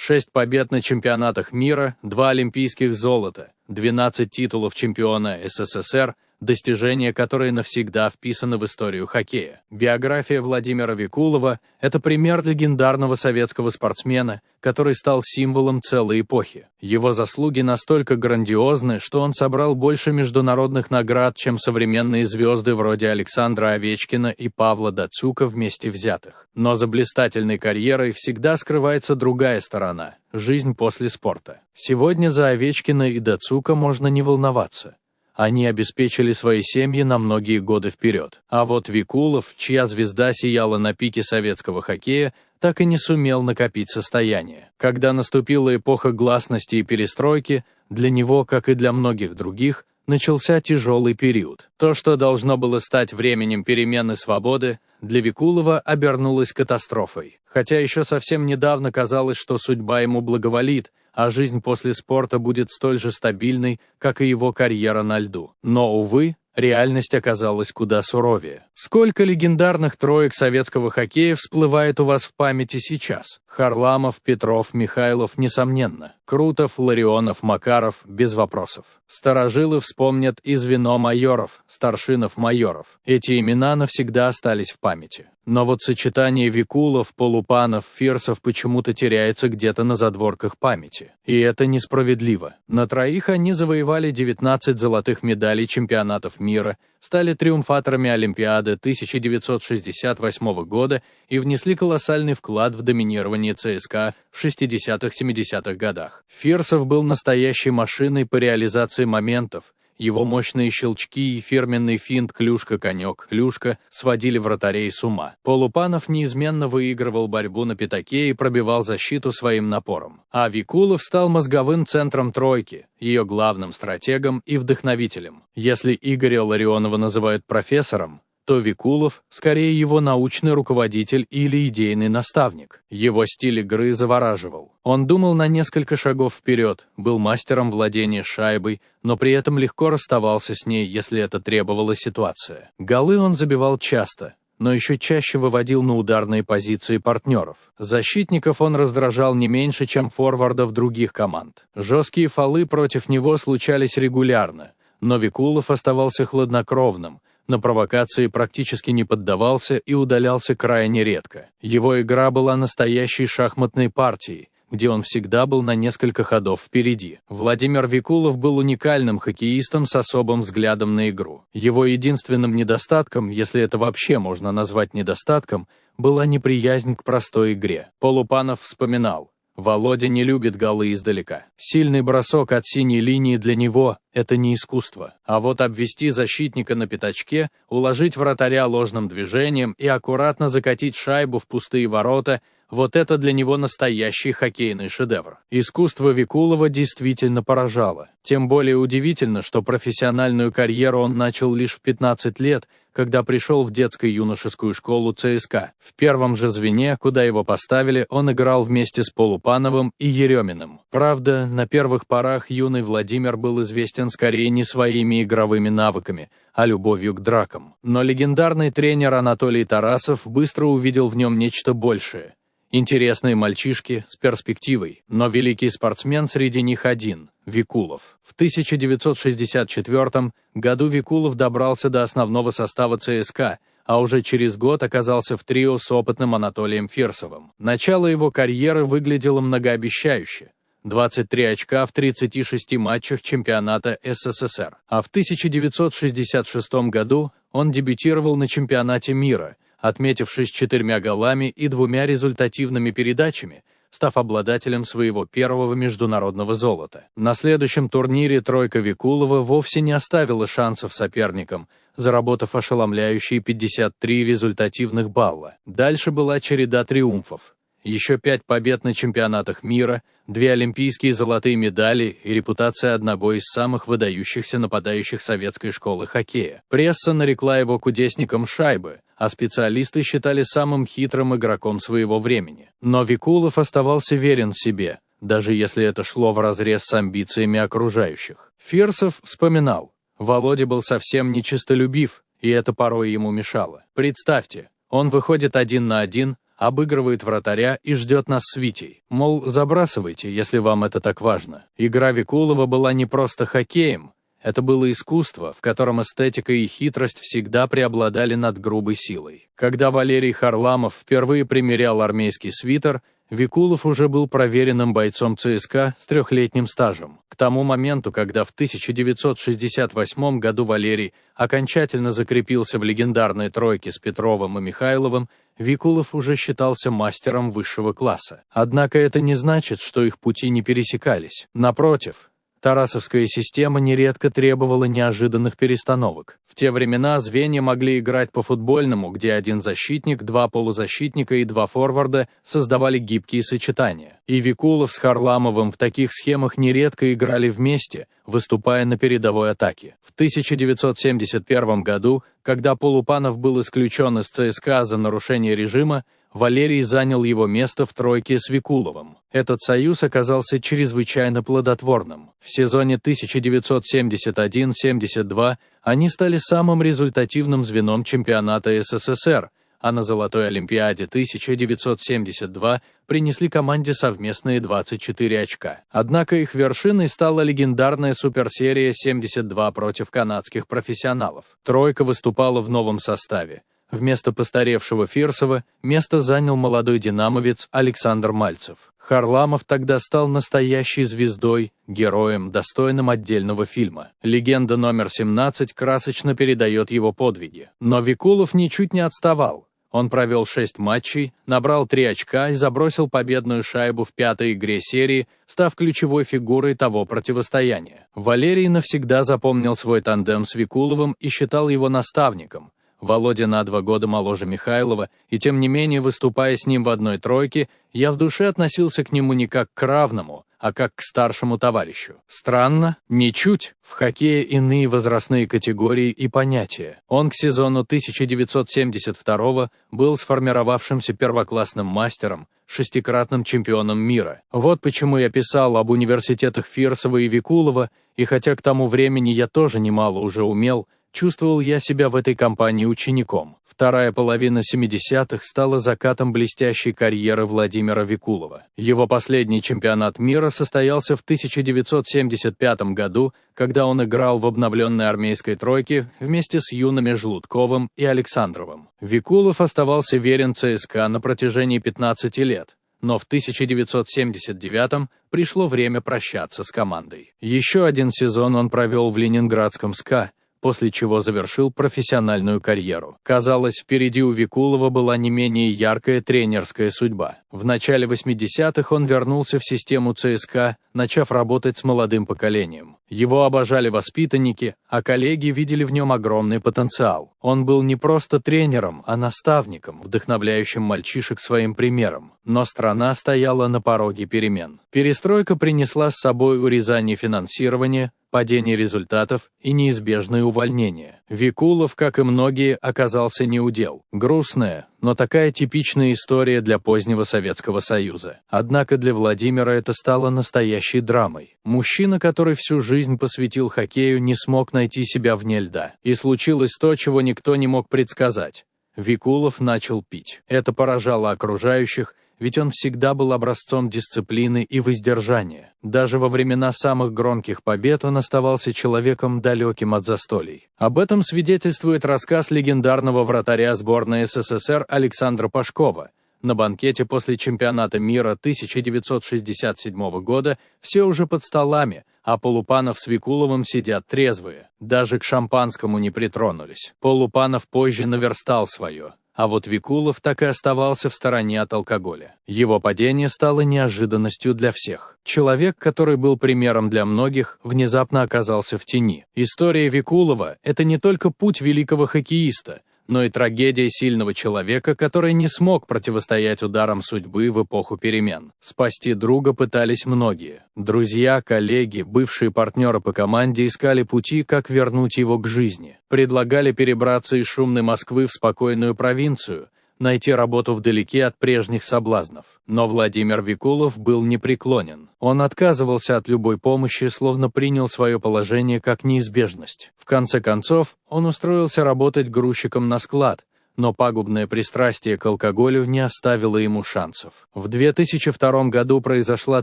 6 побед на чемпионатах мира, 2 олимпийских золота, 12 титулов чемпиона СССР, достижения, которые навсегда вписаны в историю хоккея. Биография Владимира Викулова – это пример легендарного советского спортсмена, который стал символом целой эпохи. Его заслуги настолько грандиозны, что он собрал больше международных наград, чем современные звезды вроде Александра Овечкина и Павла Дацука вместе взятых. Но за блистательной карьерой всегда скрывается другая сторона – жизнь после спорта. Сегодня за Овечкина и Дацука можно не волноваться. Они обеспечили свои семьи на многие годы вперед. А вот Викулов, чья звезда сияла на пике советского хоккея, так и не сумел накопить состояние. Когда наступила эпоха гласности и перестройки, для него, как и для многих других, начался тяжелый период. То, что должно было стать временем перемен и свободы, для Викулова обернулось катастрофой. Хотя еще совсем недавно казалось, что судьба ему благоволит, а жизнь после спорта будет столь же стабильной, как и его карьера на льду. Но, увы, реальность оказалась куда суровее. Сколько легендарных троек советского хоккея всплывает у вас в памяти сейчас? Харламов, Петров, Михайлов, несомненно. Крутов, Ларионов, Макаров, без вопросов. Старожилы вспомнят и звено майоров, старшинов майоров. Эти имена навсегда остались в памяти. Но вот сочетание Викулов, Полупанов, Фирсов почему-то теряется где-то на задворках памяти. И это несправедливо. На троих они завоевали 19 золотых медалей чемпионатов мира, стали триумфаторами Олимпиады 1968 года и внесли колоссальный вклад в доминирование ЦСКА в 60-70-х годах. Фирсов был настоящей машиной по реализации моментов. Его мощные щелчки и фирменный финт «клюшка-конек-клюшка» сводили вратарей с ума. Полупанов неизменно выигрывал борьбу на пятаке и пробивал защиту своим напором. А Викулов стал мозговым центром тройки, ее главным стратегом и вдохновителем. Если Игоря Ларионова называют профессором, то Викулов скорее его научный руководитель или идейный наставник. Его стиль игры завораживал. Он думал на несколько шагов вперед, был мастером владения шайбой, но при этом легко расставался с ней, если это требовала ситуация. Голы он забивал часто, но еще чаще выводил на ударные позиции партнеров. Защитников он раздражал не меньше, чем форвардов других команд. Жесткие фолы против него случались регулярно, но Викулов оставался хладнокровным, на провокации практически не поддавался и удалялся крайне редко. Его игра была настоящей шахматной партией, где он всегда был на несколько ходов впереди. Владимир Викулов был уникальным хоккеистом с особым взглядом на игру. Его единственным недостатком, если это вообще можно назвать недостатком, была неприязнь к простой игре. Полупанов вспоминал: «Володя не любит голы издалека. Сильный бросок от синей линии для него – это не искусство. А вот обвести защитника на пятачке, уложить вратаря ложным движением и аккуратно закатить шайбу в пустые ворота – вот это для него настоящий хоккейный шедевр». Искусство Викулова действительно поражало. Тем более удивительно, что профессиональную карьеру он начал лишь в 15 лет, когда пришел в детско-юношескую школу ЦСКА. В первом же звене, куда его поставили, он играл вместе с Полупановым и Ереминым. Правда, на первых порах юный Владимир был известен скорее не своими игровыми навыками, а любовью к дракам. Но легендарный тренер Анатолий Тарасов быстро увидел в нем нечто большее. Интересные мальчишки с перспективой, но великий спортсмен среди них один – Викулов. В 1964 году Викулов добрался до основного состава ЦСКА, а уже через год оказался в трио с опытным Анатолием Фирсовым. Начало его карьеры выглядело многообещающе. 23 очка в 36 матчах чемпионата СССР. А в 1966 году он дебютировал на чемпионате мира, отметившись 4 голами и 2 результативными передачами, став обладателем своего первого международного золота. На следующем турнире тройка Викулова вовсе не оставила шансов соперникам, заработав ошеломляющие 53 результативных балла. Дальше была череда триумфов. Еще 5 побед на чемпионатах мира, 2 олимпийские золотые медали и репутация одного из самых выдающихся нападающих советской школы хоккея. Пресса нарекла его кудесником шайбы, а специалисты считали самым хитрым игроком своего времени. Но Викулов оставался верен себе, даже если это шло вразрез с амбициями окружающих. Фирсов вспоминал: «Володя был совсем нечистолюбив, и это порой ему мешало. Представьте, он выходит 1 на 1, обыгрывает вратаря и ждет нас с Витей. Мол, забрасывайте, если вам это так важно. Игра Викулова была не просто хоккеем. Это было искусство, в котором эстетика и хитрость всегда преобладали над грубой силой. Когда Валерий Харламов впервые примерял армейский свитер, Викулов уже был проверенным бойцом ЦСКА с 3-летним стажем. К тому моменту, когда в 1968 году Валерий окончательно закрепился в легендарной тройке с Петровым и Михайловым, Викулов уже считался мастером высшего класса. Однако это не значит, что их пути не пересекались. Напротив, тарасовская система нередко требовала неожиданных перестановок. В те времена звенья могли играть по-футбольному, где один защитник, 2 полузащитника и 2 форварда создавали гибкие сочетания. И Викулов с Харламовым в таких схемах нередко играли вместе, выступая на передовой атаке. В 1971 году, когда Полупанов был исключен из ЦСКА за нарушение режима, Валерий занял его место в тройке с Викуловым. Этот союз оказался чрезвычайно плодотворным. В сезоне 1971-72 они стали самым результативным звеном чемпионата СССР, а на Золотой Олимпиаде 1972 принесли команде совместные 24 очка. Однако их вершиной стала легендарная суперсерия 72 против канадских профессионалов. Тройка выступала в новом составе. Вместо постаревшего Фирсова место занял молодой динамовец Александр Мальцев. Харламов тогда стал настоящей звездой, героем, достойным отдельного фильма. «Легенда номер 17» красочно передает его подвиги. Но Викулов ничуть не отставал. Он провел 6 матчей, набрал 3 очка и забросил победную шайбу в 5-й игре серии, став ключевой фигурой того противостояния. Валерий навсегда запомнил свой тандем с Викуловым и считал его наставником. Володя на 2 года моложе Михайлова, и тем не менее, выступая с ним в одной тройке, я в душе относился к нему не как к равному, а как к старшему товарищу. Странно? Ничуть. В хоккее иные возрастные категории и понятия. Он к сезону 1972 был сформировавшимся первоклассным мастером, 6-кратным чемпионом мира. Вот почему я писал об университетах Фирсова и Викулова, и хотя к тому времени я тоже немало уже умел, чувствовал я себя в этой компании учеником. Вторая половина 70-х стала закатом блестящей карьеры Владимира Викулова. Его последний чемпионат мира состоялся в 1975 году, когда он играл в обновленной армейской тройке вместе с юными Желудковым и Александровым. Викулов оставался верен ЦСКА на протяжении 15 лет. Но в 1979-м пришло время прощаться с командой. Еще один сезон он провел в ленинградском СКА, после чего завершил профессиональную карьеру. Казалось, впереди у Викулова была не менее яркая тренерская судьба. В начале 80-х он вернулся в систему ЦСКА, начав работать с молодым поколением. Его обожали воспитанники, а коллеги видели в нем огромный потенциал. Он был не просто тренером, а наставником, вдохновляющим мальчишек своим примером. Но страна стояла на пороге перемен. Перестройка принесла с собой урезание финансирования, падение результатов и неизбежное увольнение. Викулов, как и многие, оказался неудел. Грустная, но такая типичная история для позднего Советского Союза. Однако для Владимира это стало настоящей драмой. Мужчина, который всю жизнь посвятил хоккею, не смог найти себя вне льда. И случилось то, чего никто не мог предсказать. Викулов начал пить. Это поражало окружающих, ведь он всегда был образцом дисциплины и воздержания. Даже во времена самых громких побед он оставался человеком далеким от застолий. Об этом свидетельствует рассказ легендарного вратаря сборной СССР Александра Пашкова. На банкете после чемпионата мира 1967 года все уже под столами, а Полупанов с Викуловым сидят трезвые. Даже к шампанскому не притронулись. Полупанов позже наверстал свое. А вот Викулов так и оставался в стороне от алкоголя. Его падение стало неожиданностью для всех. Человек, который был примером для многих, внезапно оказался в тени. История Викулова – это не только путь великого хоккеиста, но и трагедия сильного человека, который не смог противостоять ударам судьбы в эпоху перемен. Спасти друга пытались многие. Друзья, коллеги, бывшие партнеры по команде искали пути, как вернуть его к жизни. Предлагали перебраться из шумной Москвы в спокойную провинцию, найти работу вдалеке от прежних соблазнов. Но Владимир Викулов был непреклонен. Он отказывался от любой помощи, словно принял свое положение как неизбежность. В конце концов, он устроился работать грузчиком на склад, но пагубное пристрастие к алкоголю не оставило ему шансов. В 2002 году произошла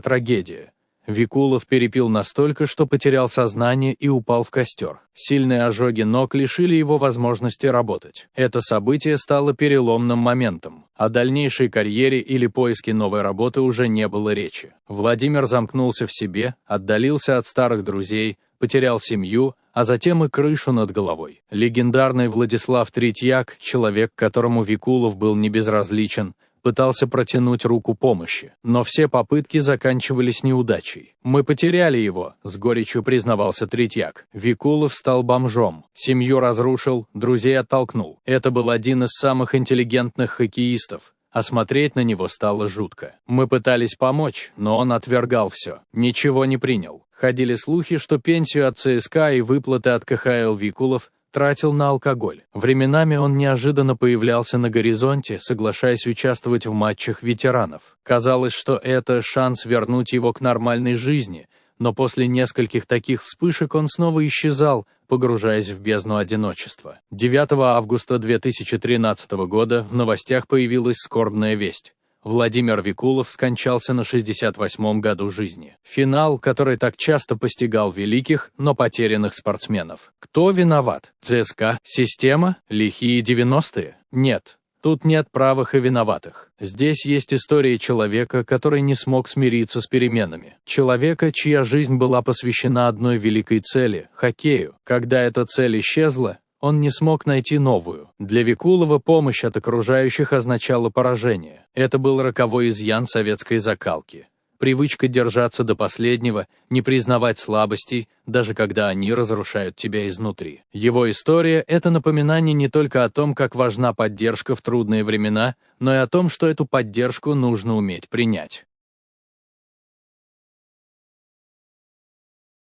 трагедия. Викулов перепил настолько, что потерял сознание и упал в костер. Сильные ожоги ног лишили его возможности работать. Это событие стало переломным моментом. О дальнейшей карьере или поиске новой работы уже не было речи. Владимир замкнулся в себе, отдалился от старых друзей, потерял семью, а затем и крышу над головой. Легендарный Владислав Третьяк, человек, которому Викулов был не безразличен, пытался протянуть руку помощи, но все попытки заканчивались неудачей. «Мы потеряли его», — с горечью признавался Третьяк. Викулов стал бомжом, семью разрушил, друзей оттолкнул. Это был один из самых интеллигентных хоккеистов, а смотреть на него стало жутко. Мы пытались помочь, но он отвергал все, ничего не принял. Ходили слухи, что пенсию от ЦСКА и выплаты от КХЛ Викулов тратил на алкоголь. Временами он неожиданно появлялся на горизонте, соглашаясь участвовать в матчах ветеранов. Казалось, что это шанс вернуть его к нормальной жизни, но после нескольких таких вспышек он снова исчезал, погружаясь в бездну одиночества. 9 августа 2013 года в новостях появилась скорбная весть. Владимир Викулов скончался на 68-м году жизни. Финал, который так часто постигал великих, но потерянных спортсменов. Кто виноват? ЦСКА? Система? Лихие 90-е? Нет. Тут нет правых и виноватых. Здесь есть история человека, который не смог смириться с переменами. Человека, чья жизнь была посвящена одной великой цели – хоккею. Когда эта цель исчезла, он не смог найти новую. Для Викулова помощь от окружающих означала поражение. Это был роковой изъян советской закалки. Привычка держаться до последнего, не признавать слабостей, даже когда они разрушают тебя изнутри. Его история – это напоминание не только о том, как важна поддержка в трудные времена, но и о том, что эту поддержку нужно уметь принять.